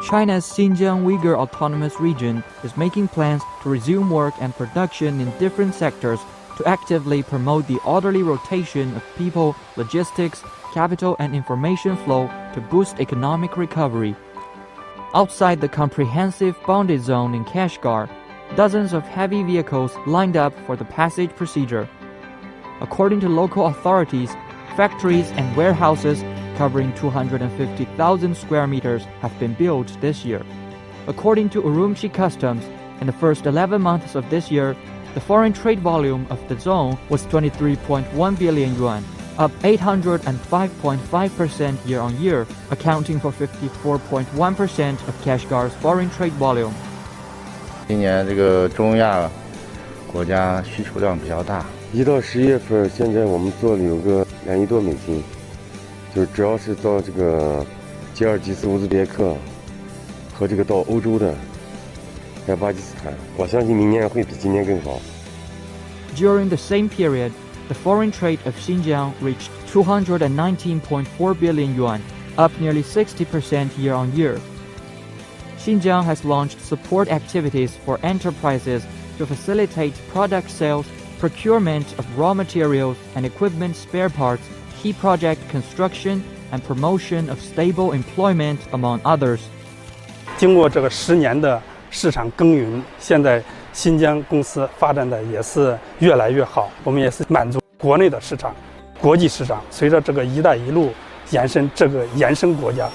China's Xinjiang Uyghur Autonomous Region is making plans to resume work and production in different sectors to actively promote the orderly rotation of people, logistics, capital and information flow to boost economic recovery. Outside the comprehensive bonded zone in Kashgar, dozens of heavy vehicles lined up for the passage procedure. According to local authorities, factories and warehouses covering 250,000 square meters have been built this year. According to Urumqi Customs, in the first 11 months of this year, the foreign trade volume of the zone was 23.1 billion yuan, up 805.5% year-on-year, accounting for 54.1% of Kashgar's foreign trade volume. 今年这个中亚国家需求量比较大，1到11月份，现在我们做了有个2亿多美金，就是主要是到这个吉尔吉斯、乌兹别克和这个到欧洲的。还有巴基斯坦，我相信明年会比今年更好。During the same period, the foreign trade of Xinjiang reached 219.4 billion yuan, up nearly 60% year-on-year. Xinjiang has launched support activities for enterprises to facilitate product sales, procurement of raw materials and equipment spare parts, key project construction, and promotion of stable employment, among others. 经过这个10年的市场耕耘，现在新疆公司发展的也是越来越好，我们也是满足国内的市场、国际市场。随着这个“一带一路”延伸，这个延伸国家